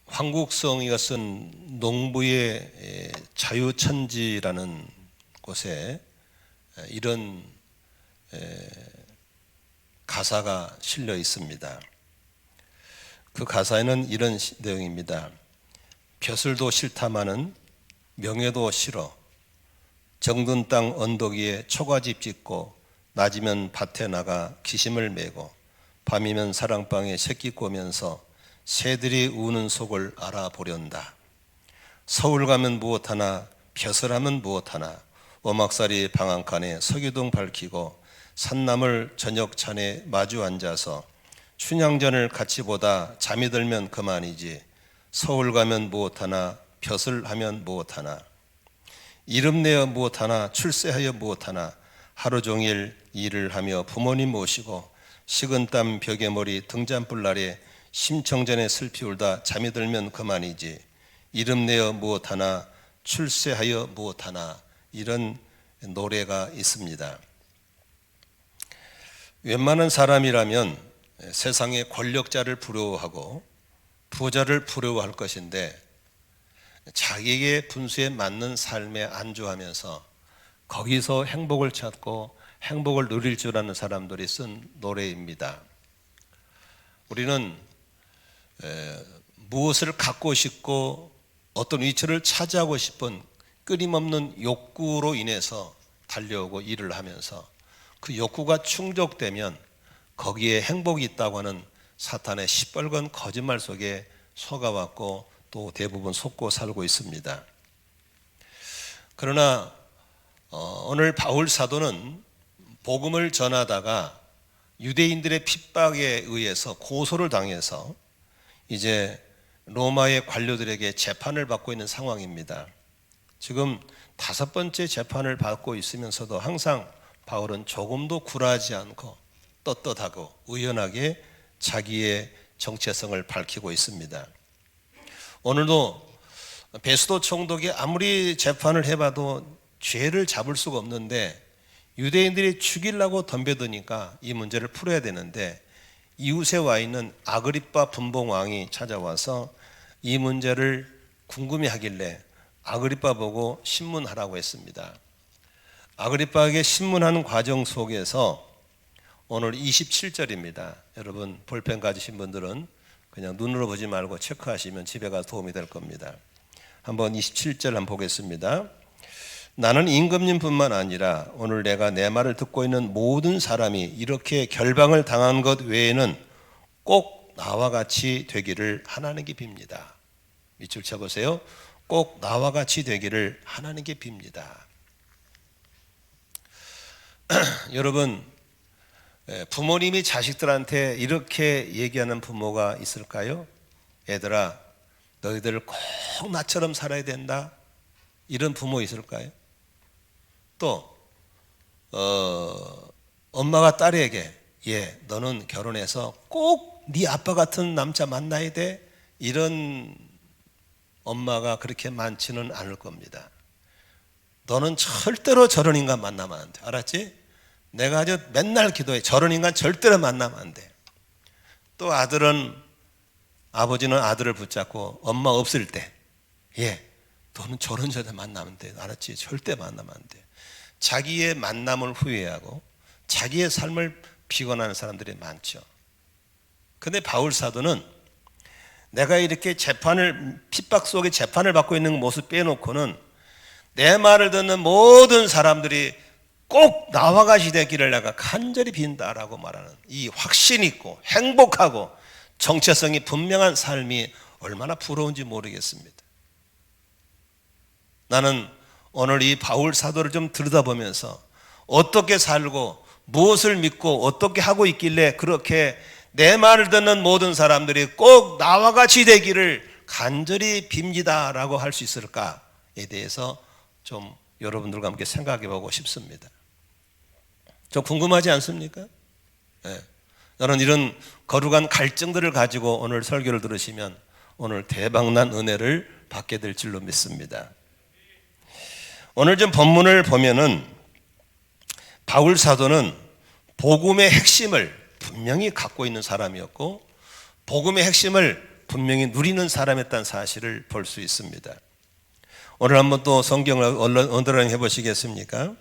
황국성이가 쓴 농부의 자유천지라는 곳에 이런 가사가 실려 있습니다. 그 가사에는 이런 내용입니다. 벼슬도 싫다마는 명예도 싫어. 정든 땅 언덕 위에 초가집 짓고 낮이면 밭에 나가 기심을 메고 밤이면 사랑방에 새끼 꼬면서 새들이 우는 속을 알아보련다. 서울 가면 무엇하나 벼슬하면 무엇하나 오막살이 방앗간에 서기동 밝히고 산나물 저녁찬에 마주 앉아서 춘향전을 같이 보다 잠이 들면 그만이지. 서울 가면 무엇하나 벼슬하면 무엇하나 이름 내어 무엇하나 출세하여 무엇하나 하루 종일 일을 하며 부모님 모시고 식은땀 벽에 머리 등잔불 날에 심청전에 슬피 울다 잠이 들면 그만이지. 이름 내어 무엇하나 출세하여 무엇하나 이런 노래가 있습니다. 웬만한 사람이라면 세상의 권력자를 부러워하고 부자를 부러워할 것인데 자기의 분수에 맞는 삶에 안주하면서 거기서 행복을 찾고 행복을 누릴 줄 아는 사람들이 쓴 노래입니다. 우리는 무엇을 갖고 싶고 어떤 위치를 차지하고 싶은 끊임없는 욕구로 인해서 달려오고 일을 하면서 그 욕구가 충족되면 거기에 행복이 있다고 하는 사탄의 시뻘건 거짓말 속에 속아왔고 또 대부분 속고 살고 있습니다. 그러나 오늘 바울 사도는 복음을 전하다가 유대인들의 핍박에 의해서 고소를 당해서 이제 로마의 관료들에게 재판을 받고 있는 상황입니다. 지금 5번째 재판을 받고 있으면서도 항상 바울은 조금도 굴하지 않고 떳떳하고 의연하게 자기의 정체성을 밝히고 있습니다. 오늘도 베스도 총독이 아무리 재판을 해봐도 죄를 잡을 수가 없는데 유대인들이 죽이려고 덤벼드니까 이 문제를 풀어야 되는데 이웃에 와 있는 아그리빠 분봉왕이 찾아와서 이 문제를 궁금해하길래 아그리빠 보고 신문하라고 했습니다. 아그리빠에게 신문하는 과정 속에서 오늘 27절입니다. 여러분 볼펜 가지신 분들은 그냥 눈으로 보지 말고 체크하시면 집에 가서 도움이 될 겁니다. 한번 27절 한번 보겠습니다. 나는 임금님뿐만 아니라 오늘 내가 내 말을 듣고 있는 모든 사람이 이렇게 결방을 당한 것 외에는 꼭 나와 같이 되기를 하나님께 빕니다. 밑줄 쳐보세요. 꼭 나와 같이 되기를 하나님께 빕니다. 여러분 부모님이 자식들한테 이렇게 얘기하는 부모가 있을까요? 얘들아 너희들 꼭 나처럼 살아야 된다. 이런 부모 있을까요? 또 엄마가 딸에게 너는 결혼해서 꼭 네 아빠 같은 남자 만나야 돼. 이런 엄마가 그렇게 많지는 않을 겁니다. 너는 절대로 저런 인간 만나면 안 돼. 알았지? 내가 아주 맨날 기도해. 저런 인간 절대로 만나면 안 돼. 또 아버지는 아들을 붙잡고 엄마 없을 때 너는 저런 여자 만나면 돼. 알았지? 절대 만나면 안 돼. 자기의 만남을 후회하고 자기의 삶을 비관하는 사람들이 많죠. 근데 바울 사도는 내가 이렇게 핍박 속에 재판을 받고 있는 모습 빼놓고는 내 말을 듣는 모든 사람들이 꼭 나와 같이 되기를 내가 간절히 빈다라고 말하는 이 확신 있고 행복하고 정체성이 분명한 삶이 얼마나 부러운지 모르겠습니다. 나는 오늘 이 바울 사도를 좀 들여다보면서 어떻게 살고 무엇을 믿고 어떻게 하고 있길래 그렇게 내 말을 듣는 모든 사람들이 꼭 나와 같이 되기를 간절히 빕니다라고 할 수 있을까에 대해서 좀 여러분들과 함께 생각해 보고 싶습니다. 좀 궁금하지 않습니까? 저는 이런 거룩한 갈증들을 가지고 오늘 설교를 들으시면 오늘 대박난 은혜를 받게 될 줄로 믿습니다. 오늘 좀 본문을 보면은 바울 사도는 복음의 핵심을 분명히 갖고 있는 사람이었고 복음의 핵심을 분명히 누리는 사람이었다는 사실을 볼 수 있습니다. 오늘 한번 또 성경을 언더라인 해보시겠습니까?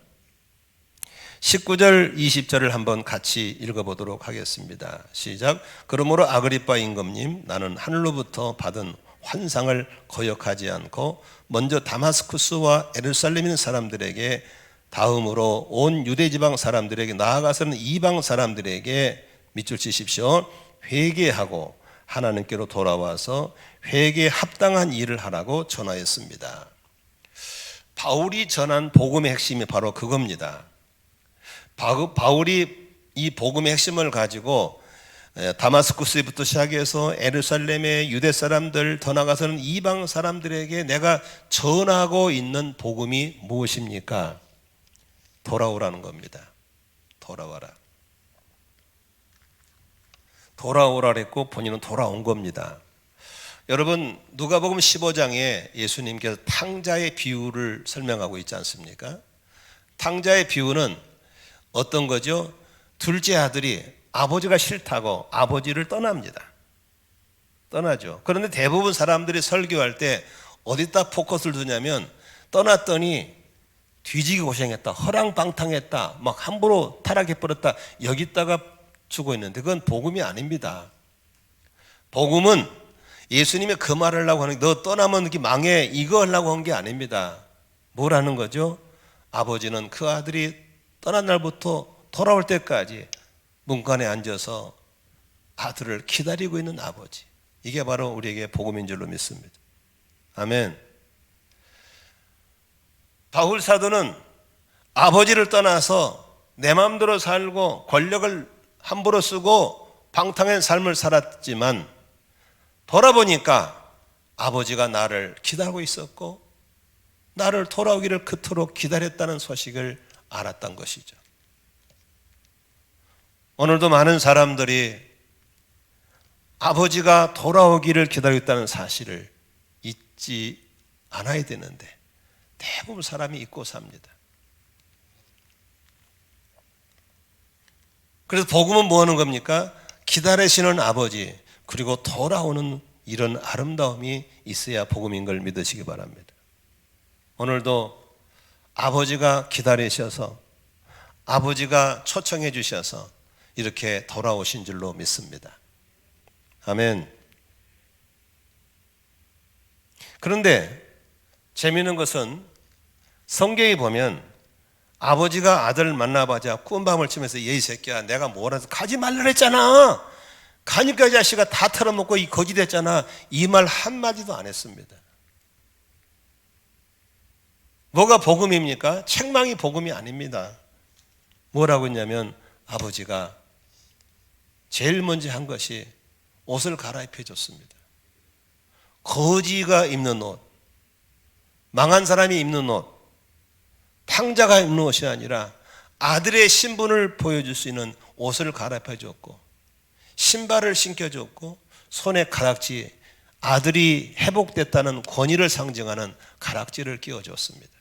19절 20절을 한번 같이 읽어보도록 하겠습니다. 시작. 그러므로 아그리빠 임금님, 나는 하늘로부터 받은 환상을 거역하지 않고 먼저 다마스쿠스와 예루살렘 있는 사람들에게, 다음으로 온 유대지방 사람들에게, 나아가서는 이방 사람들에게 밑줄 치십시오. 회개하고 하나님께로 돌아와서 회개에 합당한 일을 하라고 전하였습니다. 바울이 전한 복음의 핵심이 바로 그겁니다. 바울이 이 복음의 핵심을 가지고 다마스쿠스부터 시작해서 예루살렘의 유대 사람들, 더 나아가서는 이방 사람들에게 내가 전하고 있는 복음이 무엇입니까? 돌아오라는 겁니다. 돌아와라. 돌아오라 그랬고 본인은 돌아온 겁니다. 여러분, 누가복음 15장에 예수님께서 탕자의 비유를 설명하고 있지 않습니까? 탕자의 비유는 어떤 거죠? 둘째 아들이 아버지가 싫다고 아버지를 떠납니다. 떠나죠. 그런데 대부분 사람들이 설교할 때 어디다 포커스를 두냐면, 떠났더니 뒤지기 고생했다, 허랑방탕했다, 막 함부로 타락해버렸다, 여기다가 주고 있는데 그건 복음이 아닙니다. 복음은 예수님이 그 말을 하려고 하는 게, 너 떠나면 이렇게 망해, 이거 하려고 한 게 아닙니다. 뭐라는 거죠? 아버지는 그 아들이 떠난 날부터 돌아올 때까지 문간에 앉아서 아들을 기다리고 있는 아버지, 이게 바로 우리에게 복음인 줄로 믿습니다. 아멘. 바울 사도는 아버지를 떠나서 내 마음대로 살고 권력을 함부로 쓰고 방탕한 삶을 살았지만, 돌아보니까 아버지가 나를 기다리고 있었고 나를 돌아오기를 그토록 기다렸다는 소식을 알았던 것이죠. 오늘도 많은 사람들이 아버지가 돌아오기를 기다리고 있다는 사실을 잊지 않아야 되는데 대부분 사람이 잊고 삽니다. 그래서 복음은 뭐 하는 겁니까? 기다리시는 아버지, 그리고 돌아오는 이런 아름다움이 있어야 복음인 걸 믿으시기 바랍니다. 오늘도 아버지가 기다리셔서, 아버지가 초청해 주셔서 이렇게 돌아오신 줄로 믿습니다. 아멘. 그런데 재미있는 것은 성경에 보면 아버지가 아들 만나봐자 꿈밤을 치면서, 얘 이 새끼야, 내가 뭐라도 가지 말라 했잖아, 가니까 이 자식아 다 털어먹고 이 거지 됐잖아, 이 말 한마디도 안 했습니다. 뭐가 복음입니까? 책망이 복음이 아닙니다. 뭐라고 했냐면, 아버지가 제일 먼저 한 것이 옷을 갈아입혀 줬습니다. 거지가 입는 옷, 망한 사람이 입는 옷, 탕자가 입는 옷이 아니라 아들의 신분을 보여줄 수 있는 옷을 갈아입혀 줬고, 신발을 신겨줬고, 손에 가락지, 아들이 회복됐다는 권위를 상징하는 가락지를 끼워줬습니다.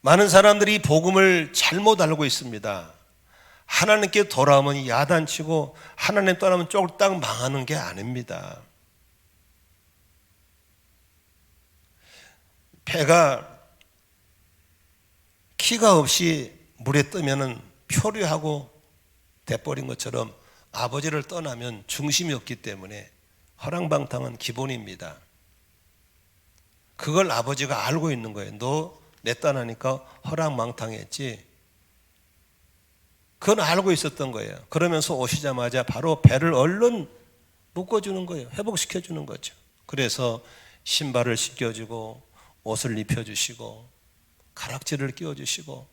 많은 사람들이 복음을 잘못 알고 있습니다. 하나님께 돌아오면 야단치고 하나님 떠나면 쫄딱 망하는 게 아닙니다. 배가 키가 없이 물에 뜨면은 표류하고 돼버린 것처럼 아버지를 떠나면 중심이 없기 때문에 허랑방탕은 기본입니다. 그걸 아버지가 알고 있는 거예요. 너 내 떠나니까 허랑방탕했지. 그건 알고 있었던 거예요. 그러면서 오시자마자 바로 배를 얼른 묶어주는 거예요. 회복시켜주는 거죠. 그래서 신발을 씻겨주고 옷을 입혀주시고 가락지를 끼워주시고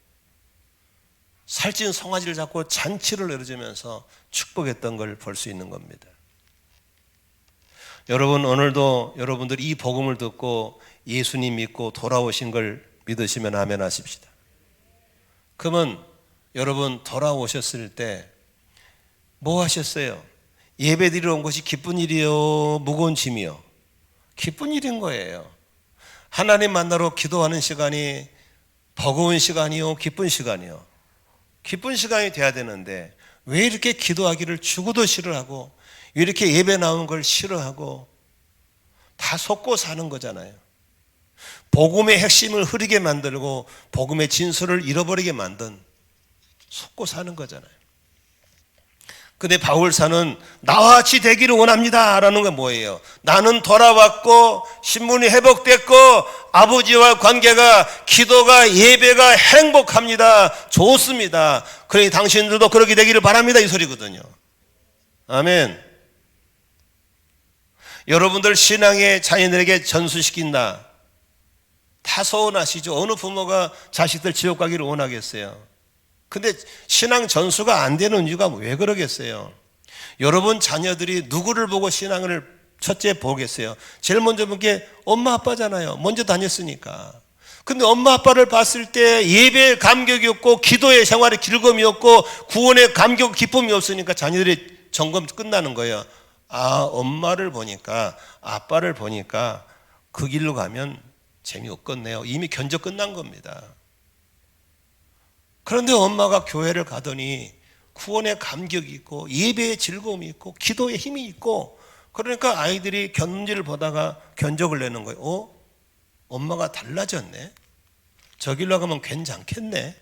살찐 송아지를 잡고 잔치를 열어주면서 축복했던 걸 볼 수 있는 겁니다. 여러분, 오늘도 여러분들이 이 복음을 듣고 예수님 믿고 돌아오신 걸 믿으시면 아멘 하십시다. 그러면 여러분 돌아오셨을 때 뭐 하셨어요? 예배 드리러 온 것이 기쁜 일이요, 무거운 짐이요? 기쁜 일인 거예요. 하나님 만나러 기도하는 시간이 버거운 시간이요, 기쁜 시간이요? 기쁜 시간이 돼야 되는데 왜 이렇게 기도하기를 죽어도 싫어하고 왜 이렇게 예배 나오는 걸 싫어하고 다 속고 사는 거잖아요. 복음의 핵심을 흐리게 만들고 복음의 진수를 잃어버리게 만든 속고 사는 거잖아요. 근데 바울사는 나와 같이 되기를 원합니다 라는 건 뭐예요? 나는 돌아왔고 신분이 회복됐고 아버지와 관계가, 기도가, 예배가 행복합니다. 좋습니다. 그러니 당신들도 그렇게 되기를 바랍니다 이 소리거든요. 아멘. 여러분들 신앙의 자녀들에게 전수시킨다, 다 서운하시죠. 어느 부모가 자식들 지옥 가기를 원하겠어요? 근데 신앙 전수가 안 되는 이유가 왜 그러겠어요? 여러분 자녀들이 누구를 보고 신앙을 첫째 보겠어요? 제일 먼저 본 게 엄마 아빠잖아요. 먼저 다녔으니까. 근데 엄마 아빠를 봤을 때 예배에 감격이 없고 기도의 생활에 즐거움이 없고 구원의 감격 기쁨이 없으니까 자녀들이 점검 끝나는 거예요. 아, 엄마를 보니까, 아빠를 보니까 그 길로 가면 재미없겠네요. 이미 견적 끝난 겁니다. 그런데 엄마가 교회를 가더니 구원의 감격이 있고 예배의 즐거움이 있고 기도의 힘이 있고, 그러니까 아이들이 견지를 보다가 견적을 내는 거예요. 엄마가 달라졌네. 저 길로 가면 괜찮겠네.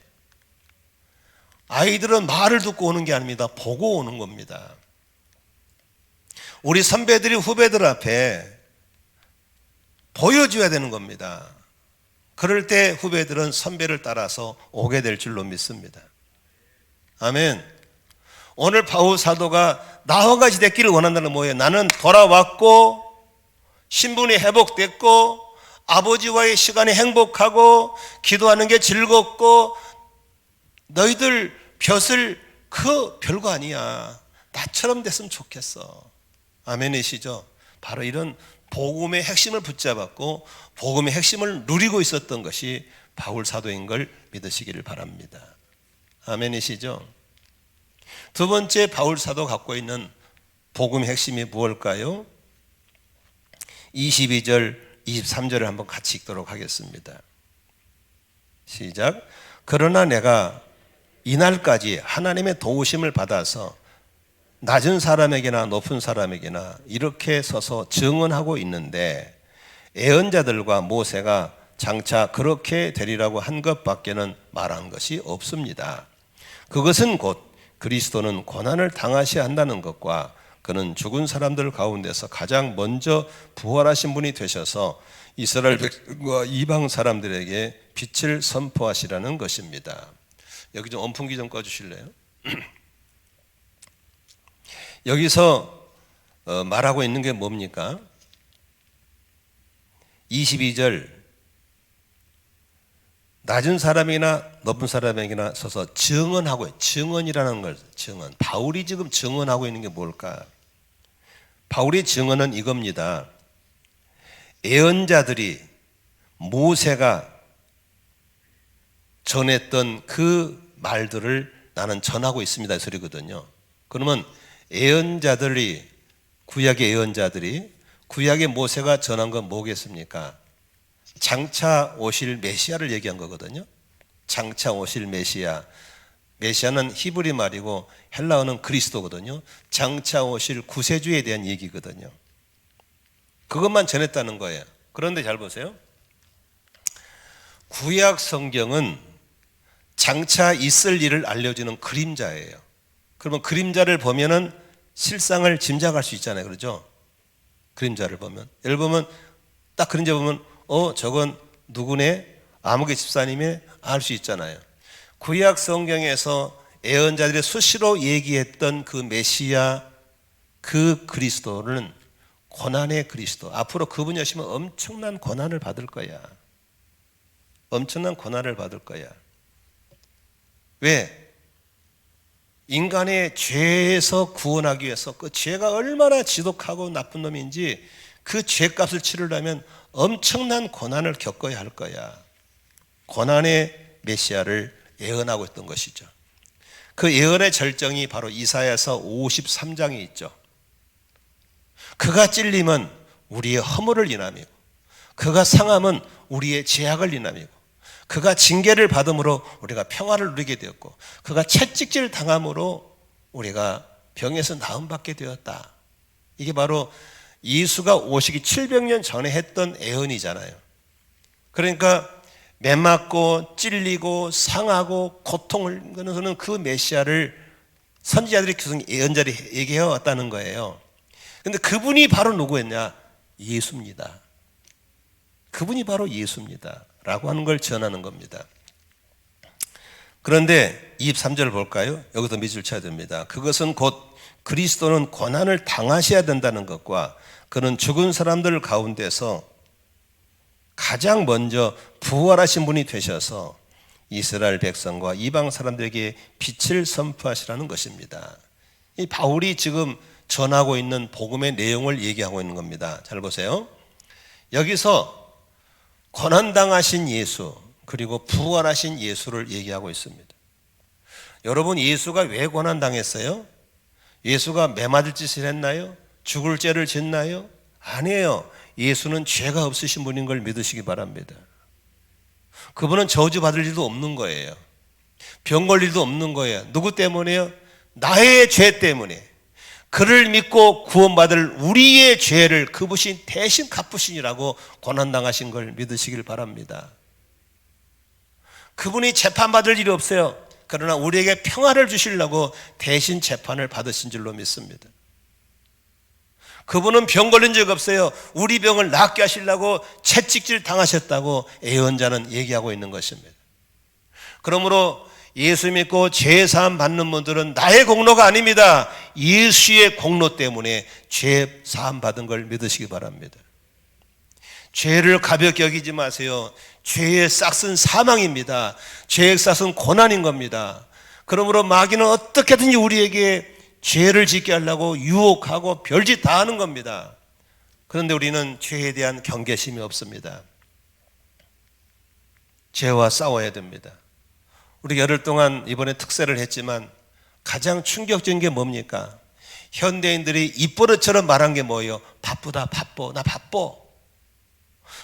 아이들은 말을 듣고 오는 게 아닙니다. 보고 오는 겁니다. 우리 선배들이 후배들 앞에 보여줘야 되는 겁니다. 그럴 때 후배들은 선배를 따라서 오게 될 줄로 믿습니다. 아멘. 오늘 바울 사도가 나와 같이 됐기를 원한다는 뭐예요? 나는 돌아왔고 신분이 회복됐고 아버지와의 시간이 행복하고 기도하는 게 즐겁고 너희들 벼슬 그 별거 아니야. 나처럼 됐으면 좋겠어. 아멘이시죠? 바로 이런 복음의 핵심을 붙잡았고 복음의 핵심을 누리고 있었던 것이 바울 사도인 걸 믿으시기를 바랍니다. 아멘이시죠? 두 번째 바울 사도 갖고 있는 복음의 핵심이 무엇일까요? 22절, 23절을 한번 같이 읽도록 하겠습니다. 시작. 그러나 내가 이날까지 하나님의 도우심을 받아서 낮은 사람에게나 높은 사람에게나 이렇게 서서 증언하고 있는데 애언자들과 모세가 장차 그렇게 되리라고 한 것밖에는 말한 것이 없습니다. 그것은 곧 그리스도는 고난을 당하셔야 한다는 것과 그는 죽은 사람들 가운데서 가장 먼저 부활하신 분이 되셔서 이스라엘 백성과 이방 사람들에게 빛을 선포하시라는 것입니다. 여기 좀 언풍기 좀 꺼주실래요? 여기서 말하고 있는 게 뭡니까? 22절 낮은 사람이나 높은 사람에게나 서서 증언하고 있어요. 증언이라는 걸 증언. 바울이 지금 증언하고 있는 게 뭘까? 바울의 증언은 이겁니다. 애언자들이 모세가 전했던 그 말들을 나는 전하고 있습니다 소리거든요. 그러면 애언자들이 구약의 애언자들이 구약의 모세가 전한 건 뭐겠습니까? 장차 오실 메시아를 얘기한 거거든요. 장차 오실 메시아. 메시아는 히브리 말이고 헬라어는 그리스도거든요. 장차 오실 구세주에 대한 얘기거든요. 그것만 전했다는 거예요. 그런데 잘 보세요. 구약 성경은 장차 있을 일을 알려주는 그림자예요. 그러면 그림자를 보면은 실상을 짐작할 수 있잖아요. 그렇죠? 그림자를 보면. 예를 보면 딱 그림자 보면 저건 누구네? 아무개 집사님의 알 수 있잖아요. 구약 성경에서 애언자들이 수시로 얘기했던 그 메시아, 그 그리스도는 고난의 그리스도. 앞으로 그분이 오시면 엄청난 고난을 받을 거야. 엄청난 고난을 받을 거야. 왜? 인간의 죄에서 구원하기 위해서 그 죄가 얼마나 지독하고 나쁜 놈인지 그 죄값을 치르려면 엄청난 고난을 겪어야 할 거야. 고난의 메시아를 예언하고 있던 것이죠. 그 예언의 절정이 바로 이사야서 53장에 있죠. 그가 찔림은 우리의 허물을 인함이고 그가 상함은 우리의 죄악을 인함이고 그가 징계를 받음으로 우리가 평화를 누리게 되었고, 그가 채찍질 당함으로 우리가 병에서 나음받게 되었다. 이게 바로 예수가 오시기 700년 전에 했던 예언이잖아요. 그러니까 매맞고 찔리고 상하고 고통을 거는 그 메시아를 선지자들이 계속 예언자들이 얘기해 왔다는 거예요. 그런데 그분이 바로 누구였냐? 예수입니다. 그분이 바로 예수입니다 라고 하는 걸 전하는 겁니다. 그런데 23절 볼까요? 여기서 밑줄 쳐야 됩니다. 그것은 곧 그리스도는 고난을 당하셔야 된다는 것과 그는 죽은 사람들 가운데서 가장 먼저 부활하신 분이 되셔서 이스라엘 백성과 이방 사람들에게 빛을 선포하시라는 것입니다. 이 바울이 지금 전하고 있는 복음의 내용을 얘기하고 있는 겁니다. 잘 보세요. 여기서 고난당하신 예수 그리고 부활하신 예수를 얘기하고 있습니다. 여러분, 예수가 왜 고난당했어요? 예수가 매맞을 짓을 했나요? 죽을 죄를 짓나요? 아니에요. 예수는 죄가 없으신 분인 걸 믿으시기 바랍니다. 그분은 저주받을 일도 없는 거예요. 병 걸릴 일도 없는 거예요. 누구 때문에요? 나의 죄 때문에. 그를 믿고 구원받을 우리의 죄를 그분이 대신 갚으시니라고 고난당하신 걸 믿으시길 바랍니다. 그분이 재판받을 일이 없어요. 그러나 우리에게 평화를 주시려고 대신 재판을 받으신 줄로 믿습니다. 그분은 병 걸린 적 없어요. 우리 병을 낫게 하시려고 채찍질 당하셨다고 예언자는 얘기하고 있는 것입니다. 그러므로 예수 믿고 죄 사함 받는 분들은 나의 공로가 아닙니다. 예수의 공로 때문에 죄 사함 받은 걸 믿으시기 바랍니다. 죄를 가볍게 여기지 마세요. 죄의 싹은 사망입니다. 죄의 싹은 고난인 겁니다. 그러므로 마귀는 어떻게든지 우리에게 죄를 짓게 하려고 유혹하고 별짓 다 하는 겁니다. 그런데 우리는 죄에 대한 경계심이 없습니다. 죄와 싸워야 됩니다. 우리 열흘 동안 이번에 특세를 했지만 가장 충격적인 게 뭡니까? 현대인들이 입버릇처럼 말한 게 뭐예요? 바쁘다, 바빠, 나 바빠.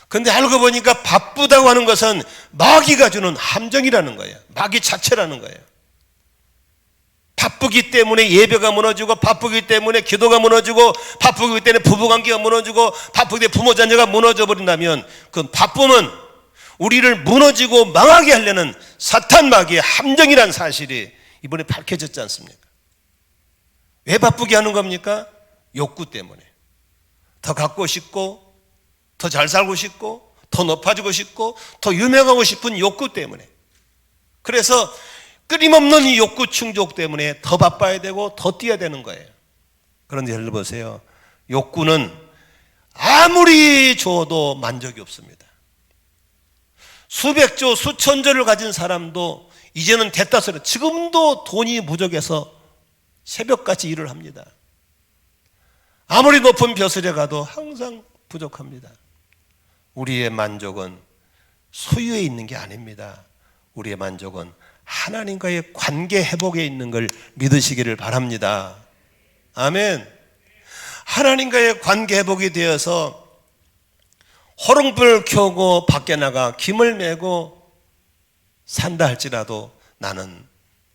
근데 알고 보니까 바쁘다고 하는 것은 마귀가 주는 함정이라는 거예요. 마귀 자체라는 거예요. 바쁘기 때문에 예배가 무너지고, 바쁘기 때문에 기도가 무너지고, 바쁘기 때문에 부부관계가 무너지고, 바쁘기 때문에 부모 자녀가 무너져 버린다면 그 바쁨은 우리를 무너지고 망하게 하려는 사탄 마귀의 함정이라는 사실이 이번에 밝혀졌지 않습니까? 왜 바쁘게 하는 겁니까? 욕구 때문에. 더 갖고 싶고, 더 잘 살고 싶고, 더 높아지고 싶고, 더 유명하고 싶은 욕구 때문에. 그래서 끊임없는 이 욕구 충족 때문에 더 바빠야 되고 더 뛰어야 되는 거예요. 그런데 여러분 보세요. 욕구는 아무리 줘도 만족이 없습니다. 수백조 수천조를 가진 사람도 이제는 됐다 소리, 지금도 돈이 부족해서 새벽까지 일을 합니다. 아무리 높은 벼슬에 가도 항상 부족합니다. 우리의 만족은 소유에 있는 게 아닙니다. 우리의 만족은 하나님과의 관계 회복에 있는 걸 믿으시기를 바랍니다. 아멘. 하나님과의 관계 회복이 되어서 호롱불을 켜고 밖에 나가 김을 메고 산다 할지라도 나는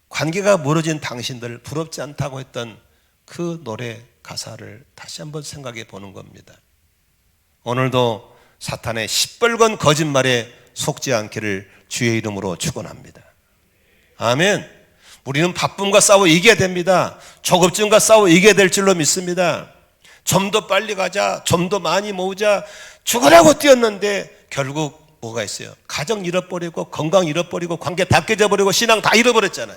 관계가 멀어진 당신들 부럽지 않다고 했던 그 노래 가사를 다시 한번 생각해 보는 겁니다. 오늘도 사탄의 시뻘건 거짓말에 속지 않기를 주의 이름으로 축원합니다. 아멘. 우리는 바쁨과 싸워 이겨야 됩니다. 조급증과 싸워 이겨야 될 줄로 믿습니다. 좀 더 빨리 가자, 좀 더 많이 모으자, 죽으라고 뛰었는데 결국 뭐가 있어요? 가정 잃어버리고, 건강 잃어버리고, 관계 다 깨져버리고, 신앙 다 잃어버렸잖아요.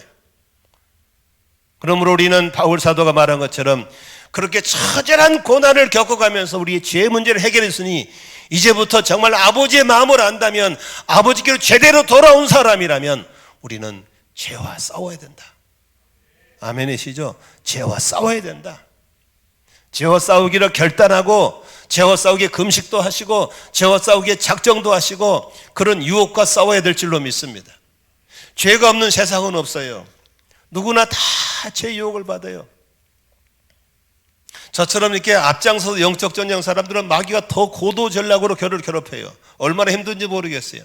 그러므로 우리는 바울 사도가 말한 것처럼 그렇게 처절한 고난을 겪어가면서 우리의 죄 문제를 해결했으니 이제부터 정말 아버지의 마음을 안다면, 아버지께로 제대로 돌아온 사람이라면 우리는 죄와 싸워야 된다. 아멘이시죠? 죄와 싸워야 된다. 죄와 싸우기를 결단하고, 죄와 싸우기에 금식도 하시고, 죄와 싸우기에 작정도 하시고, 그런 유혹과 싸워야 될 줄로 믿습니다. 죄가 없는 세상은 없어요. 누구나 다 죄 유혹을 받아요. 저처럼 이렇게 앞장서서 영적 전쟁 사람들은 마귀가 더 고도 전략으로 저를 괴롭혀요. 얼마나 힘든지 모르겠어요.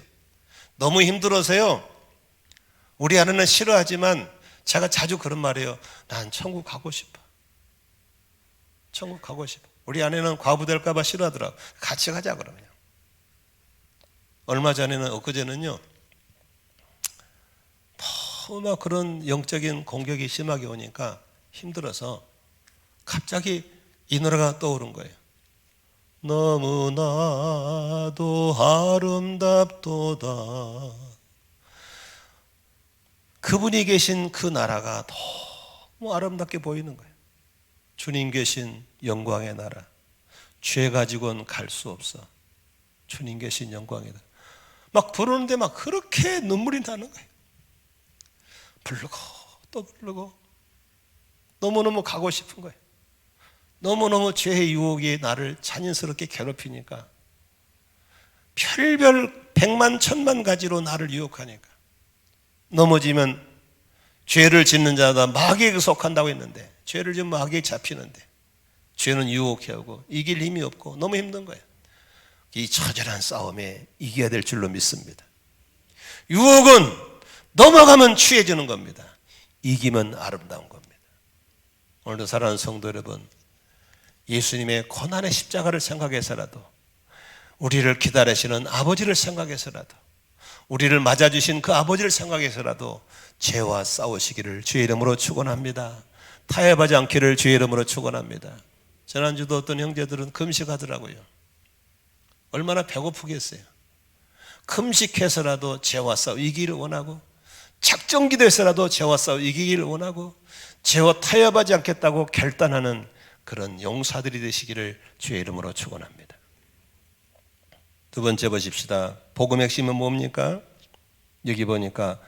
너무 힘들어서요. 우리 아내는 싫어하지만 제가 자주 그런 말이에요. 난 천국 가고 싶어. 천국 가고 싶어. 우리 아내는 과부될까 봐 싫어하더라고. 같이 가자 그러면. 얼마 전에는 엊그제는요. 너무 막 그런 영적인 공격이 심하게 오니까 힘들어서 갑자기 이 노래가 떠오른 거예요. 너무나도 아름답도다. 그분이 계신 그 나라가 너무 아름답게 보이는 거예요. 주님 계신 영광의 나라. 죄 가지고는 갈 수 없어. 주님 계신 영광의 나라. 막 부르는데 막 그렇게 눈물이 나는 거예요. 부르고 또 부르고 너무너무 가고 싶은 거예요. 너무너무 죄의 유혹이 나를 잔인스럽게 괴롭히니까 별별 백만 천만 가지로 나를 유혹하니까 넘어지면 죄를 짓는 자다 마귀에게 속한다고 했는데 죄를 지으면 마귀에 잡히는데 죄는 유혹해오고 이길 힘이 없고 너무 힘든 거예요. 이 처절한 싸움에 이겨야 될 줄로 믿습니다. 유혹은 넘어가면 취해지는 겁니다. 이기면 아름다운 겁니다. 오늘도 사랑하는 성도 여러분, 예수님의 고난의 십자가를 생각해서라도 우리를 기다리시는 아버지를 생각해서라도 우리를 맞아주신 그 아버지를 생각해서라도 죄와 싸우시기를 주의 이름으로 축원합니다. 타협하지 않기를 주의 이름으로 축원합니다. 지난주도 어떤 형제들은 금식하더라고요. 얼마나 배고프겠어요. 금식해서라도 죄와 싸워 이기기를 원하고 작정기도해서라도 죄와 싸워 이기기를 원하고 죄와 타협하지 않겠다고 결단하는 그런 용사들이 되시기를 주의 이름으로 축원합니다. 두 번째 보십시다. 복음의 핵심은 뭡니까? 여기 보니까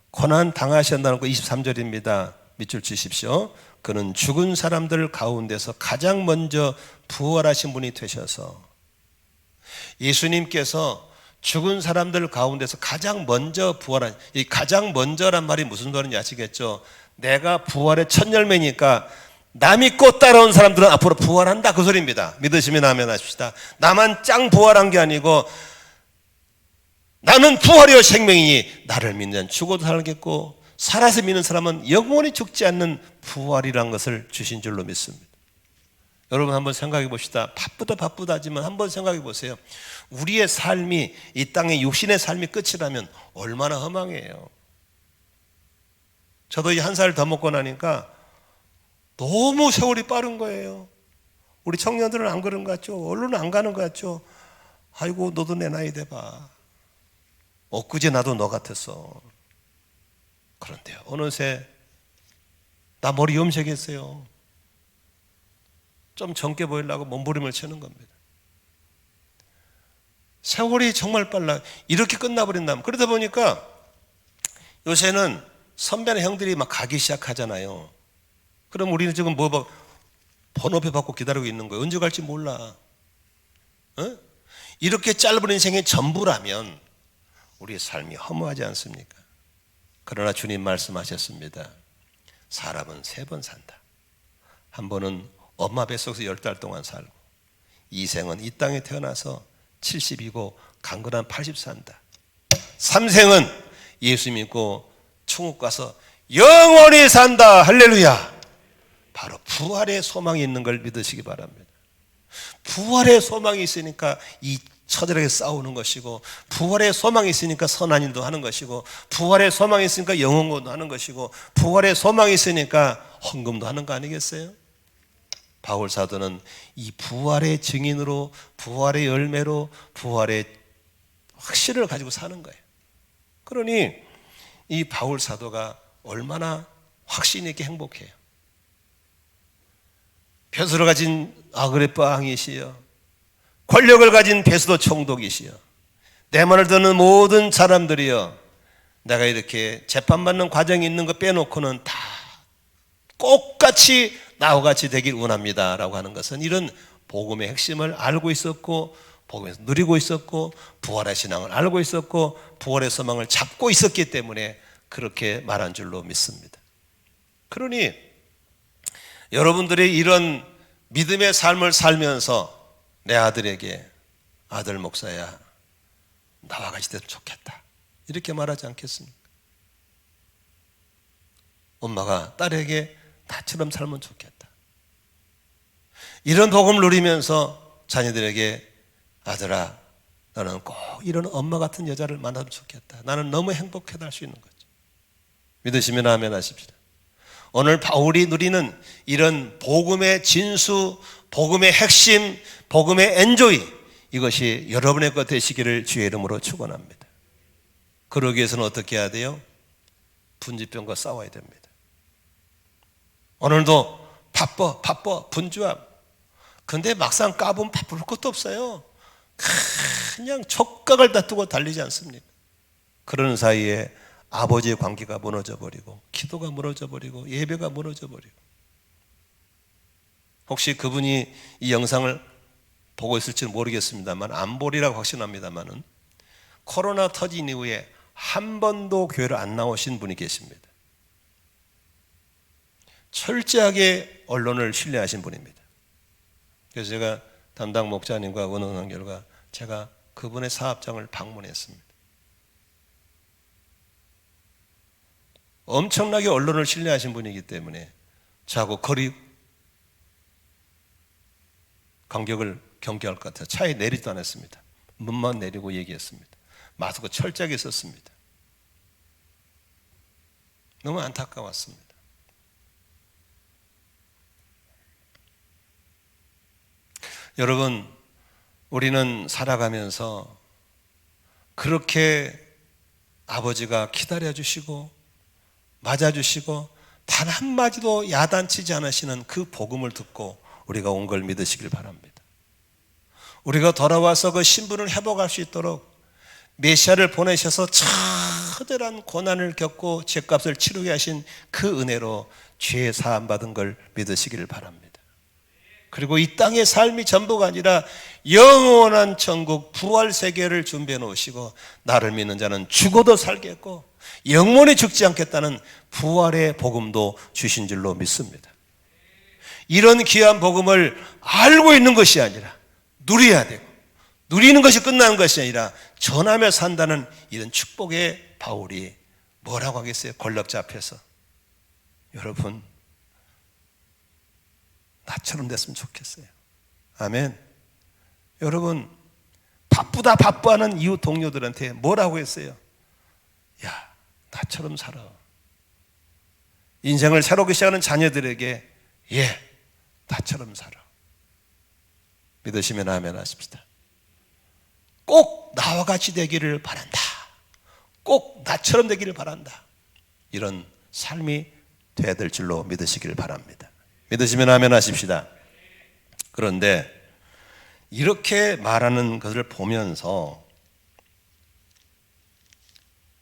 고난 당하신다는 거 23절입니다. 밑줄 치십시오. 그는 죽은 사람들 가운데서 가장 먼저 부활하신 분이 되셔서 예수님께서 죽은 사람들 가운데서 가장 먼저 부활한, 이 가장 먼저란 말이 무슨 말인지 아시겠죠? 내가 부활의 첫 열매니까 남이 꼭 따라온 사람들은 앞으로 부활한다 그 소리입니다. 믿으시면 아멘 하십시다. 나만 짱 부활한 게 아니고 나는 부활이요 생명이니 나를 믿는 죽어도 살겠고 살아서 믿는 사람은 영원히 죽지 않는 부활이란 것을 주신 줄로 믿습니다. 여러분 한번 생각해 봅시다. 바쁘다 하지만 한번 생각해 보세요. 우리의 삶이 이 땅의 육신의 삶이 끝이라면 얼마나 허망해요. 저도 이제 한 살 더 먹고 나니까 너무 세월이 빠른 거예요. 우리 청년들은 안 그런 것 같죠? 언론은 안 가는 것 같죠? 아이고 너도 내 나이 돼봐. 엊그제 나도 너 같았어. 그런데요 어느새 나 머리 염색했어요. 좀 젊게 보이려고 몸부림을 치는 겁니다. 세월이 정말 빨라. 이렇게 끝나버린다면. 그러다 보니까 요새는 선배나 형들이 막 가기 시작하잖아요. 그럼 우리는 지금 번호표 받고 기다리고 있는 거예요. 언제 갈지 몰라. 어? 이렇게 짧은 인생의 전부라면 우리의 삶이 허무하지 않습니까? 그러나 주님 말씀하셨습니다. 사람은 3번 산다. 한 번은 엄마 뱃속에서 10달 동안 살고, 이 생은 이 땅에 태어나서 70이고 강건한 80 산다. 3생은 예수 믿고 천국 가서 영원히 산다. 할렐루야. 바로 부활의 소망이 있는 걸 믿으시기 바랍니다. 부활의 소망이 있으니까 이 처절하게 싸우는 것이고, 부활의 소망이 있으니까 선한 일도 하는 것이고, 부활의 소망이 있으니까 영혼구원도 하는 것이고, 부활의 소망이 있으니까 헌금도 하는 거 아니겠어요? 바울 사도는 이 부활의 증인으로, 부활의 열매로, 부활의 확신을 가지고 사는 거예요. 그러니 이 바울 사도가 얼마나 확신 있게 행복해요. 벼슬을 가진 아그리파 왕이시여, 권력을 가진 베스도 총독이시여, 내 말을 듣는 모든 사람들이여, 내가 이렇게 재판받는 과정이 있는 거 빼놓고는 다 똑같이 나와 같이 되길 원합니다 라고 하는 것은 이런 복음의 핵심을 알고 있었고, 복음에서 누리고 있었고, 부활의 신앙을 알고 있었고, 부활의 소망을 잡고 있었기 때문에 그렇게 말한 줄로 믿습니다. 그러니 여러분들이 이런 믿음의 삶을 살면서 내 아들에게, 아들 목사야 나와 같이 됐으면 좋겠다, 이렇게 말하지 않겠습니까? 엄마가 딸에게 나처럼 살면 좋겠다. 이런 복음을 누리면서 자녀들에게 아들아, 너는 꼭 이런 엄마 같은 여자를 만나면 좋겠다. 나는 너무 행복하다 할 수 있는 거죠. 믿으시면 아멘 하십시다. 오늘 바울이 누리는 이런 복음의 진수, 복음의 핵심, 복음의 엔조이, 이것이 여러분의 것 되시기를 주의 이름으로 축원합니다. 그러기 위해서는 어떻게 해야 돼요? 분지병과 싸워야 됩니다. 오늘도 바빠 분주함. 근데 막상 까보면 바쁠 것도 없어요. 그냥 촉각을 다투고 달리지 않습니까? 그러는 사이에 아버지의 관계가 무너져 버리고, 기도가 무너져 버리고, 예배가 무너져 버리고. 혹시 그분이 이 영상을 보고 있을지는 모르겠습니다만, 안 보리라고 확신합니다만은, 코로나 터진 이후에 한 번도 교회를 안 나오신 분이 계십니다. 철저하게 언론을 신뢰하신 분입니다. 그래서 제가 담당 목자님과 의논한 결과 제가 그분의 사업장을 방문했습니다. 엄청나게 언론을 신뢰하신 분이기 때문에 저하고 거리 간격을 경계할 것 같아서 차에 내리지도 않았습니다. 문만 내리고 얘기했습니다. 마스크 철저하게 썼습니다. 너무 안타까웠습니다. 여러분, 우리는 살아가면서 그렇게 아버지가 기다려주시고 맞아주시고 단 한마디도 야단치지 않으시는 그 복음을 듣고 우리가 온 걸 믿으시길 바랍니다. 우리가 돌아와서 그 신분을 회복할 수 있도록 메시아를 보내셔서 처절한 고난을 겪고 죄값을 치르게 하신 그 은혜로 죄 사함 받은 걸 믿으시기를 바랍니다. 그리고 이 땅의 삶이 전부가 아니라 영원한 천국 부활 세계를 준비해 놓으시고 나를 믿는 자는 죽어도 살겠고 영원히 죽지 않겠다는 부활의 복음도 주신 줄로 믿습니다. 이런 귀한 복음을 알고 있는 것이 아니라 누려야 되고, 누리는 것이 끝나는 것이 아니라 전하며 산다는 이런 축복의 바울이 뭐라고 하겠어요? 권력자 앞에서 여러분 나처럼 됐으면 좋겠어요. 아멘. 여러분 바쁘다 바빠하는 이웃 동료들한테 뭐라고 했어요? 야, 나처럼 살아. 인생을 새롭게 시작하는 자녀들에게 나처럼 살아. 믿으시면 아멘 하십시다. 꼭 나와 같이 되기를 바란다. 꼭 나처럼 되기를 바란다. 이런 삶이 돼야 될 줄로 믿으시기를 바랍니다. 믿으시면 아멘 하십시다. 그런데 이렇게 말하는 것을 보면서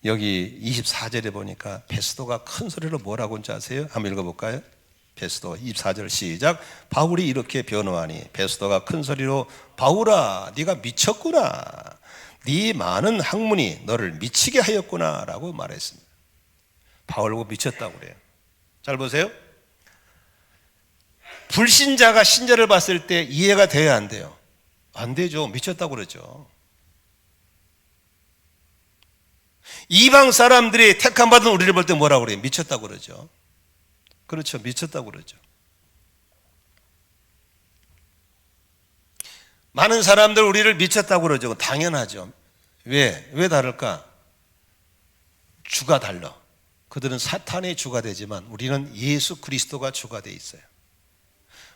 여기 24절에 보니까 베스도가 큰 소리로 뭐라고 하는지 아세요? 한번 읽어볼까요? 베스도 24절 시작. 바울이 이렇게 변호하니 베스도가 큰 소리로 바울아 네가 미쳤구나. 네 많은 학문이 너를 미치게 하였구나 라고 말했습니다. 바울고 미쳤다고 그래요. 잘 보세요. 불신자가 신자를 봤을 때 이해가 돼야 안 돼요? 안 되죠. 미쳤다고 그러죠. 이방 사람들이 택함받은 우리를 볼 때 뭐라고 그래요? 미쳤다고 그러죠. 그렇죠. 미쳤다고 그러죠. 많은 사람들 우리를 미쳤다고 그러죠. 당연하죠. 왜 다를까? 주가 달라. 그들은 사탄의 주가 되지만 우리는 예수 그리스도가 주가 돼 있어요.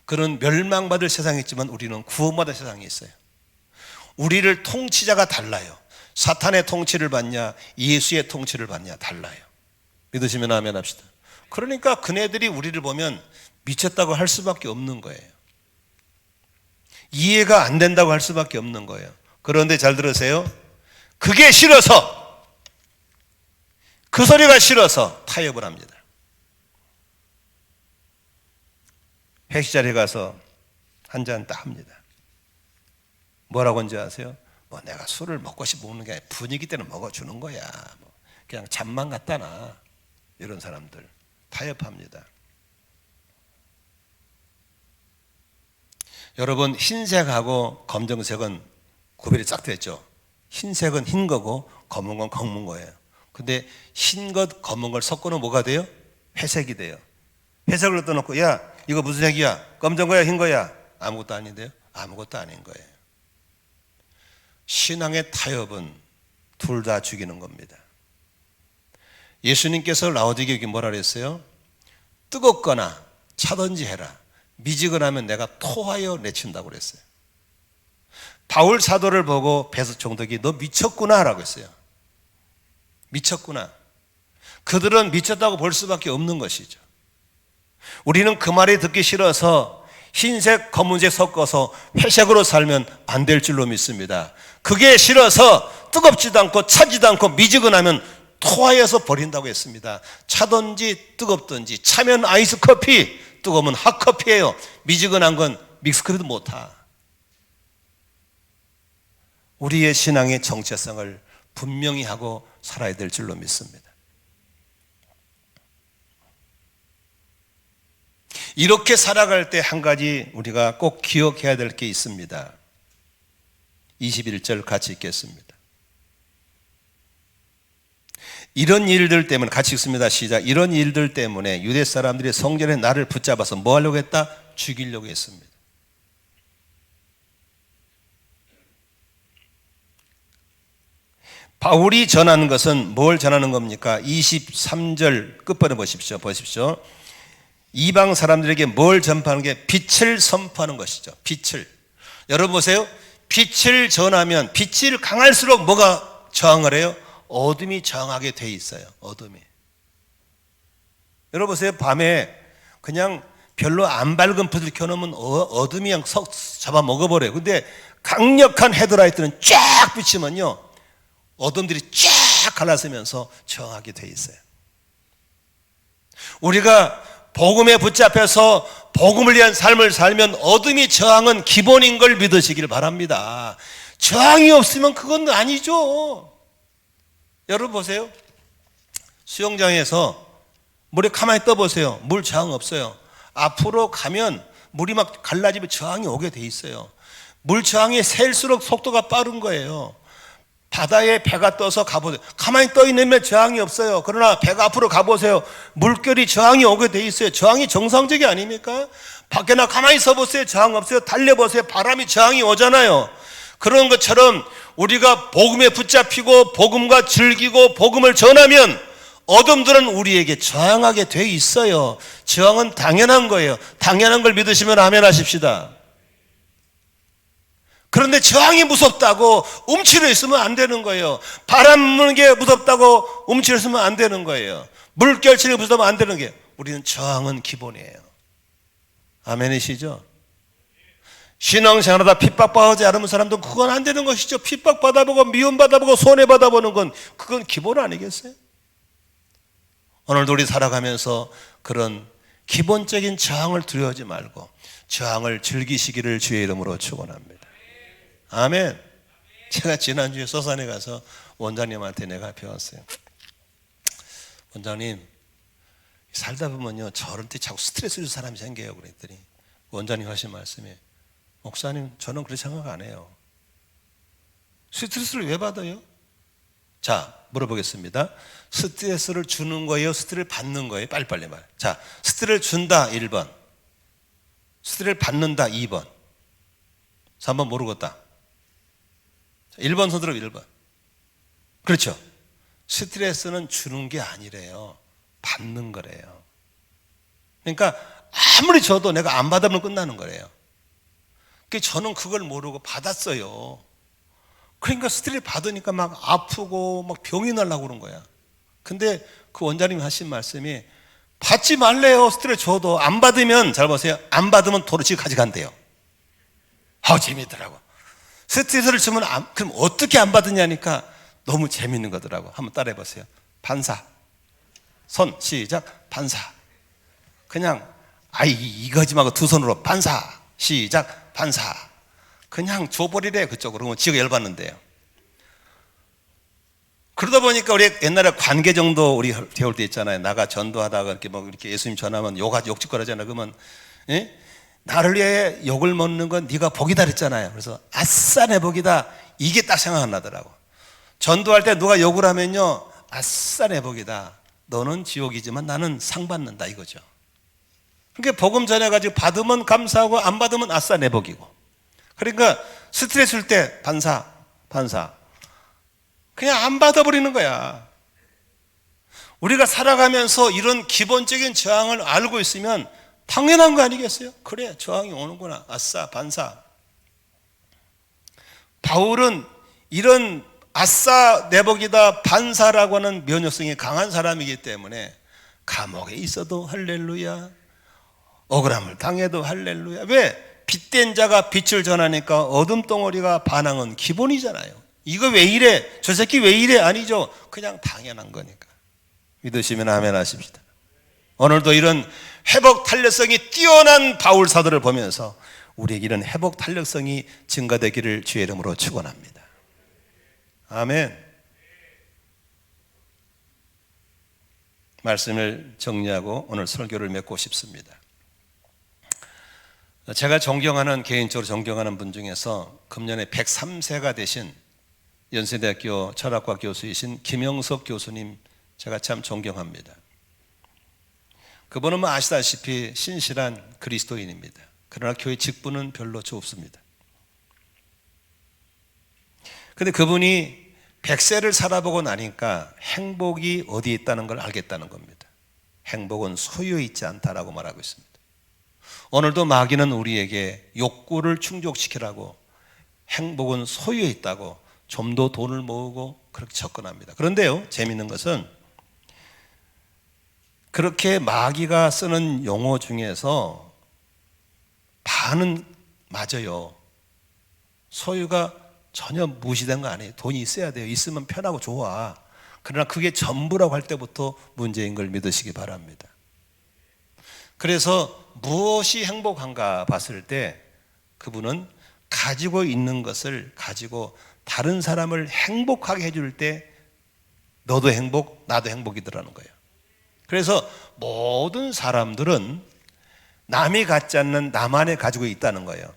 그는 멸망받을 세상이 있지만 우리는 구원받을 세상이 있어요. 우리를 통치자가 달라요. 사탄의 통치를 받냐 예수의 통치를 받냐 달라요. 믿으시면 아멘 합시다. 그러니까 그네들이 우리를 보면 미쳤다고 할 수밖에 없는 거예요. 이해가 안 된다고 할 수밖에 없는 거예요. 그런데 잘 들으세요. 그게 싫어서, 그 소리가 싫어서 타협을 합니다. 회식 자리에 가서 한 잔 딱 합니다. 뭐라고 하는지 아세요? 뭐 내가 술을 먹고 싶어 먹는 게 아니라 분위기 때문에 먹어주는 거야. 뭐 그냥 잠만 갖다 놔. 이런 사람들 타협합니다. 여러분 흰색하고 검정색은 구별이 싹 됐죠. 흰색은 흰 거고 검은 건 검은 거예요. 근데 흰 것, 검은 걸 섞어놓으면 뭐가 돼요? 회색이 돼요. 회색을 떠놓고 야 이거 무슨 색이야? 검정 거야 흰 거야? 아무것도 아닌데요? 아무것도 아닌 거예요. 신앙의 타협은 둘 다 죽이는 겁니다. 예수님께서 라오디게에게 뭐라 그랬어요? 뜨겁거나 차든지 해라. 미지근하면 내가 토하여 내친다고 그랬어요. 바울 사도를 보고 베드 총독이 너 미쳤구나 라고 했어요. 미쳤구나. 그들은 미쳤다고 볼 수밖에 없는 것이죠. 우리는 그 말이 듣기 싫어서 흰색, 검은색 섞어서 회색으로 살면 안 될 줄로 믿습니다. 그게 싫어서 뜨겁지도 않고 차지도 않고 미지근하면 토하여서 버린다고 했습니다. 차든지 뜨겁든지, 차면 아이스 커피, 뜨거우면 핫커피예요. 미지근한 건 믹스커피도 못 타. 우리의 신앙의 정체성을 분명히 하고 살아야 될 줄로 믿습니다. 이렇게 살아갈 때 한 가지 우리가 꼭 기억해야 될 게 있습니다. 21절 같이 읽겠습니다. 이런 일들 때문에 같이 읽습니다. 시작. 이런 일들 때문에 유대 사람들이 성전에 나를 붙잡아서 뭐 하려고 했다? 죽이려고 했습니다. 바울이 전하는 것은 뭘 전하는 겁니까? 23절 끝번에 보십시오. 이방 사람들에게 뭘 전파하는 게 빛을 선포하는 것이죠. 빛을. 여러분 보세요. 빛을 전하면 빛이 강할수록 뭐가 저항을 해요? 어둠이 저항하게 돼 있어요. 어둠이. 여러분 보세요. 밤에 그냥 별로 안 밝은 불을 켜놓으면 어둠이 그냥 잡아먹어버려요. 근데 강력한 헤드라이트는 쫙 비치면요 어둠들이 쫙 갈라서면서 저항하게 돼 있어요. 우리가 복음에 붙잡혀서 복음을 위한 삶을 살면 어둠이 저항은 기본인 걸 믿으시길 바랍니다. 저항이 없으면 그건 아니죠. 여러분 보세요. 수영장에서 물에 가만히 떠보세요. 물 저항 없어요. 앞으로 가면 물이 막 갈라지면 저항이 오게 돼 있어요. 물 저항이 셀수록 속도가 빠른 거예요. 바다에 배가 떠서 가보세요. 가만히 떠 있는 면 저항이 없어요. 그러나 배가 앞으로 가보세요. 물결이 저항이 오게 돼 있어요. 저항이 정상적이 아닙니까? 밖에 나 가만히 서 보세요. 저항 없어요. 달려보세요. 바람이 저항이 오잖아요. 그런 것처럼 우리가 복음에 붙잡히고 복음과 즐기고 복음을 전하면 어둠들은 우리에게 저항하게 돼 있어요. 저항은 당연한 거예요. 당연한 걸 믿으시면 아멘 하십시다. 그런데 저항이 무섭다고 움츠려 있으면 안 되는 거예요. 바람 부는 게 무섭다고 움츠려 있으면 안 되는 거예요. 물결치는 무섭다면 안 되는 게 우리는 저항은 기본이에요. 아멘이시죠? 신앙생활하다 핍박받지 않으면 사람들은 그건 안 되는 것이죠. 핍박받아보고 미움받아보고 손해받아보는 건 그건 기본 아니겠어요? 오늘도 우리 살아가면서 그런 기본적인 저항을 두려워하지 말고 저항을 즐기시기를 주의 이름으로 축원합니다. 아멘. 제가 지난주에 서산에 가서 원장님한테 내가 배웠어요. 원장님 살다 보면요 저한테 자꾸 스트레스 줄 사람이 생겨요. 그랬더니 원장님 하신 말씀이 목사님 저는 그렇게 생각 안 해요. 스트레스를 왜 받아요? 자 물어보겠습니다. 스트레스를 주는 거예요? 스트레스를 받는 거예요? 빨리빨리 말. 자 스트레스를 준다 1번, 스트레스를 받는다 2번, 3번 모르겠다. 1번 손들어 1번. 그렇죠. 스트레스는 주는 게 아니래요. 받는 거래요. 그러니까 아무리 줘도 내가 안 받으면 끝나는 거래요. 그러니까 저는 그걸 모르고 받았어요. 그러니까 스트레스 받으니까 막 아프고 막 병이 나려고 그런 거야. 근데 그 원장님이 하신 말씀이 받지 말래요. 스트레스 줘도 안 받으면 잘 보세요. 안 받으면 도로치 가져간대요. 재미있더라고. 스트레스를 주면 그럼 어떻게 안 받느냐니까 너무 재밌는 거더라고. 한번 따라해 보세요. 반사. 손 시작. 반사. 그냥 이거지 말고 두 손으로 반사. 시작. 반사. 그냥 줘버리래 그쪽으로. 그러면 지가 열받는데요. 그러다 보니까 우리 옛날에 관계 정도 우리 배울 때 있잖아요. 나가 전도하다가 이렇게 뭐 이렇게 예수님 전하면 욕짓거리잖아요. 그러면 예? 나를 위해 욕을 먹는 건 네가 복이다 그랬잖아요. 그래서 아싸 내 복이다. 이게 딱 생각나더라고. 전도할 때 누가 욕을 하면요, 아싸 내복이다. 너는 지옥이지만 나는 상 받는다 이거죠. 그러니까 복음 전해가지고 받으면 감사하고 안 받으면 아싸 내복이고. 그러니까 스트레스일 때 반사 그냥 안 받아버리는 거야. 우리가 살아가면서 이런 기본적인 저항을 알고 있으면 당연한 거 아니겠어요? 그래, 저항이 오는구나. 아싸 반사. 바울은 이런 아싸 내복이다 반사라고 하는 면역성이 강한 사람이기 때문에 감옥에 있어도 할렐루야, 억울함을 당해도 할렐루야. 왜? 빛된 자가 빛을 전하니까 어둠 덩어리가 반항은 기본이잖아요. 이거 왜 이래? 저 새끼 왜 이래? 아니죠. 그냥 당연한 거니까. 믿으시면 아멘 하십시다. 오늘도 이런 회복 탄력성이 뛰어난 바울 사도를 보면서 우리에게 이런 회복 탄력성이 증가되기를 주의 이름으로 축원합니다. 아멘. 말씀을 정리하고 오늘 설교를 맺고 싶습니다. 제가 개인적으로 존경하는 분 중에서 금년에 103세가 되신 연세대학교 철학과 교수이신 김영석 교수님, 제가 참 존경합니다. 그분은 뭐 아시다시피 신실한 그리스도인입니다. 그러나 교회 직분은 별로 없습니다. 그런데 그분이 100세를 살아보고 나니까 행복이 어디에 있다는 걸 알겠다는 겁니다. 행복은 소유에 있지 않다라고 말하고 있습니다. 오늘도 마귀는 우리에게 욕구를 충족시키라고 행복은 소유에 있다고 좀 더 돈을 모으고 그렇게 접근합니다. 그런데요, 재미있는 것은 그렇게 마귀가 쓰는 용어 중에서 반은 맞아요. 소유가 전혀 무시된 거 아니에요. 돈이 있어야 돼요. 있으면 편하고 좋아. 그러나 그게 전부라고 할 때부터 문제인 걸 믿으시기 바랍니다. 그래서 무엇이 행복한가 봤을 때 그분은 가지고 있는 것을 가지고 다른 사람을 행복하게 해줄 때 너도 행복, 나도 행복이더라는 거예요. 그래서 모든 사람들은 남이 갖지 않는 나만이 가지고 있다는 거예요.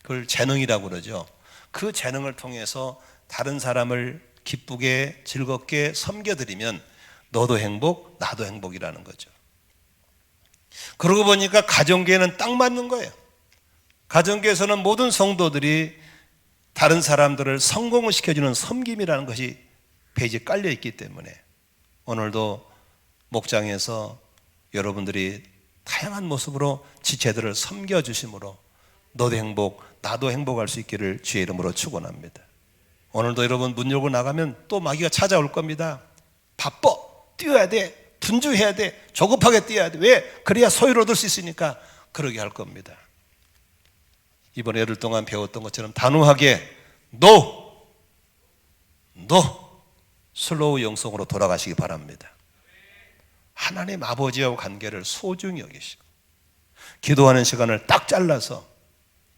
그걸 재능이라고 그러죠. 그 재능을 통해서 다른 사람을 기쁘게 즐겁게 섬겨드리면 너도 행복, 나도 행복이라는 거죠. 그러고 보니까 가정교회는 딱 맞는 거예요. 가정교회에서는 모든 성도들이 다른 사람들을 성공을 시켜주는 섬김이라는 것이 페이지에 깔려 있기 때문에 오늘도 목장에서 여러분들이 다양한 모습으로 지체들을 섬겨주심으로 너도 행복, 나도 행복할 수 있기를 주의 이름으로 축원합니다. 오늘도 여러분 문 열고 나가면 또 마귀가 찾아올 겁니다. 바빠, 뛰어야 돼, 분주해야 돼, 조급하게 뛰어야 돼. 왜? 그래야 소유를 얻을 수 있으니까 그러게 할 겁니다. 이번 열흘 동안 배웠던 것처럼 단호하게 슬로우 영성으로 돌아가시기 바랍니다. 하나님 아버지와 관계를 소중히 여기시고 기도하는 시간을 딱 잘라서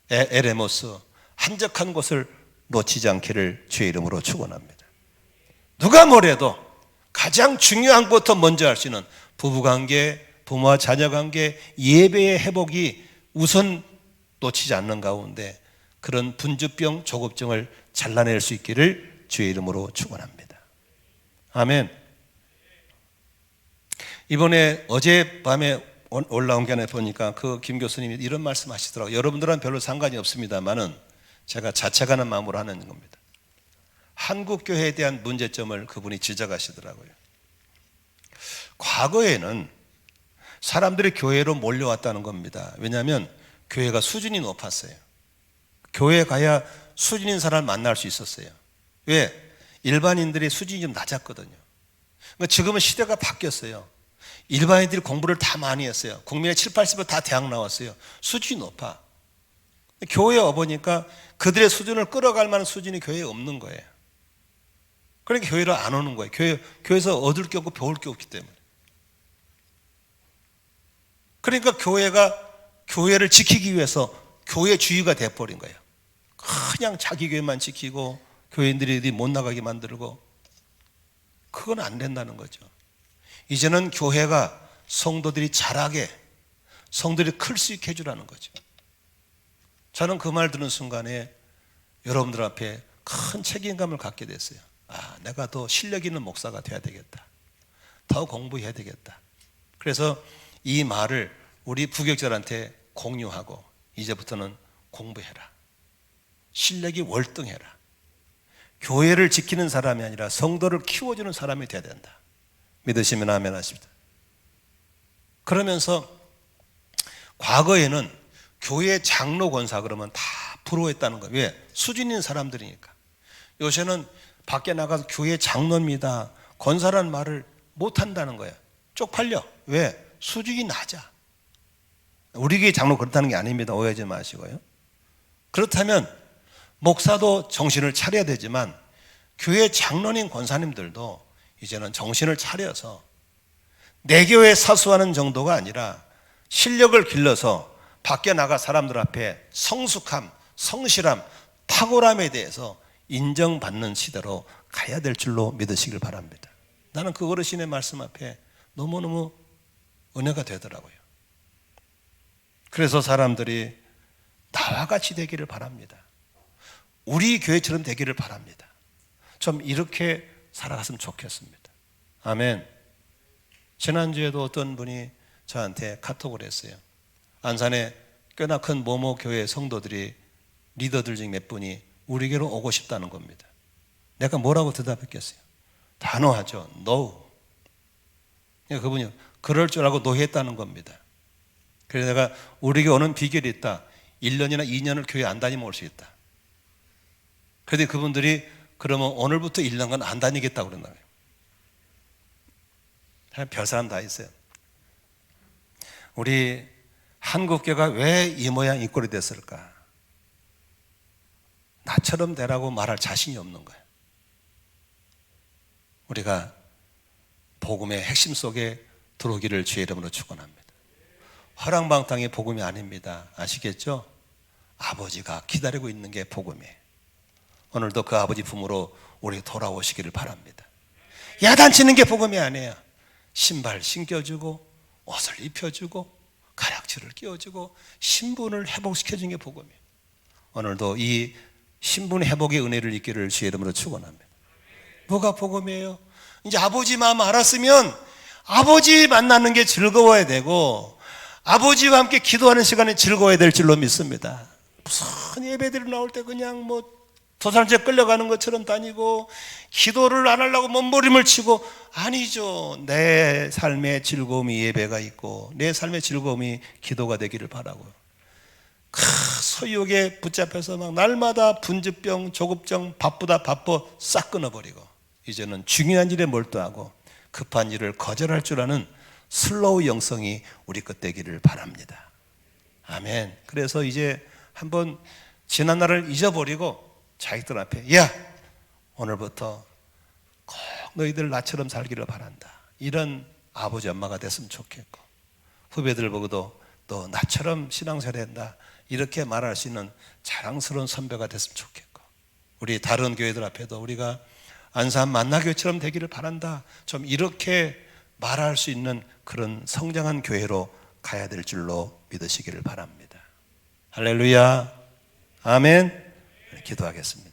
에레모스 한적한 곳을 놓치지 않기를 주의 이름으로 축원합니다. 누가 뭐래도 가장 중요한 것부터 먼저 할 수 있는 부부관계, 부모와 자녀관계, 예배의 회복이 우선 놓치지 않는 가운데 그런 분주병, 조급증을 잘라낼 수 있기를 주의 이름으로 축원합니다. 아멘. 이번에 어젯밤에 올라온 게 하나 보니까 그 김 교수님이 이런 말씀 하시더라고요. 여러분들은 별로 상관이 없습니다만은 제가 자책하는 마음으로 하는 겁니다. 한국 교회에 대한 문제점을 그분이 지적하시더라고요. 과거에는 사람들이 교회로 몰려왔다는 겁니다. 왜냐하면 교회가 수준이 높았어요. 교회에 가야 수준 있는 사람을 만날 수 있었어요. 왜? 일반인들의 수준이 좀 낮았거든요. 그러니까 지금은 시대가 바뀌었어요. 일반인들이 공부를 다 많이 했어요. 국민의 7, 80% 다 대학 나왔어요. 수준이 높아. 교회에 와보니까 그들의 수준을 끌어갈 만한 수준이 교회에 없는 거예요. 그러니까 교회로 안 오는 거예요. 교회에서 얻을 게 없고 배울 게 없기 때문에. 그러니까 교회를 지키기 위해서 교회주의가 돼버린 거예요. 그냥 자기 교회만 지키고 교인들이 어디 못 나가게 만들고, 그건 안 된다는 거죠. 이제는 교회가 성도들이 자라게, 성도들이 클 수 있게 해주라는 거죠. 저는 그 말 듣는 순간에 여러분들 앞에 큰 책임감을 갖게 됐어요. 내가 더 실력 있는 목사가 돼야 되겠다. 더 공부해야 되겠다. 그래서 이 말을 우리 부격자들한테 공유하고 이제부터는 공부해라. 실력이 월등해라. 교회를 지키는 사람이 아니라 성도를 키워주는 사람이 돼야 된다. 믿으시면 아멘 하십니다. 그러면서 과거에는 교회 장로 권사 그러면 다 부러워했다는 거예요. 왜? 수준 있는 사람들이니까. 요새는 밖에 나가서 교회 장로입니다, 권사라는 말을 못한다는 거예요. 쪽팔려. 왜? 수준이 낮아. 우리 교회 장로 그렇다는 게 아닙니다. 오해하지 마시고요. 그렇다면 목사도 정신을 차려야 되지만 교회 장로님 권사님들도 이제는 정신을 차려서 내 교회 사수하는 정도가 아니라 실력을 길러서 밖에 나가 사람들 앞에 성숙함, 성실함, 탁월함에 대해서 인정받는 시대로 가야 될 줄로 믿으시길 바랍니다. 나는 그 어르신의 말씀 앞에 너무너무 은혜가 되더라고요. 그래서 사람들이 나와 같이 되기를 바랍니다. 우리 교회처럼 되기를 바랍니다. 좀 이렇게 살아갔으면 좋겠습니다. 아멘. 지난주에도 어떤 분이 저한테 카톡을 했어요. 안산에 꽤나 큰 모모 교회 성도들이, 리더들 중 몇 분이 우리 교회로 오고 싶다는 겁니다. 내가 뭐라고 대답했겠어요? 단호하죠. No. 그분이 그럴 줄 알고 노했다는 겁니다. 그래서 내가 우리 교회 오는 비결이 있다. 1년이나 2년을 교회 안 다니면 올 수 있다. 그런데 그분들이 그러면 오늘부터 1년간 안 다니겠다고 그런다고요. 별 사람 다 있어요. 우리 한국교회가 왜 이 모양 이 꼴이 됐을까? 나처럼 되라고 말할 자신이 없는 거예요. 우리가 복음의 핵심 속에 들어오기를 주의 이름으로 축원합니다. 허랑방탕의 복음이 아닙니다. 아시겠죠? 아버지가 기다리고 있는 게 복음이에요. 오늘도 그 아버지 품으로 우리 돌아오시기를 바랍니다. 야단치는 게 복음이 아니에요. 신발 신겨주고 옷을 입혀주고 가락지를 끼워주고 신분을 회복시켜주는 게 복음이에요. 오늘도 이 신분 회복의 은혜를 입기를 주의 이름으로 축원합니다. 뭐가 복음이에요? 이제 아버지 마음 알았으면 아버지 만나는 게 즐거워야 되고 아버지와 함께 기도하는 시간이 즐거워야 될 줄로 믿습니다. 무슨 예배들이 나올 때 그냥 뭐 도살죄 끌려가는 것처럼 다니고 기도를 안 하려고 몸부림을 치고, 아니죠. 내 삶의 즐거움이 예배가 있고 내 삶의 즐거움이 기도가 되기를 바라고요. 소유욕에 붙잡혀서 막 날마다 분주병, 조급증, 바쁘다 바빠 싹 끊어버리고 이제는 중요한 일에 몰두하고 급한 일을 거절할 줄 아는 슬로우 영성이 우리 것 되기를 바랍니다. 아멘. 그래서 이제 한번 지난 날을 잊어버리고 자기들 앞에, 야, 오늘부터 꼭 너희들 나처럼 살기를 바란다, 이런 아버지 엄마가 됐으면 좋겠고, 후배들 보고도 너 나처럼 신앙생활 한다 이렇게 말할 수 있는 자랑스러운 선배가 됐으면 좋겠고, 우리 다른 교회들 앞에도 우리가 안산 만나교회처럼 되기를 바란다, 좀 이렇게 말할 수 있는 그런 성장한 교회로 가야 될 줄로 믿으시기를 바랍니다. 할렐루야. 아멘. 기도하겠습니다.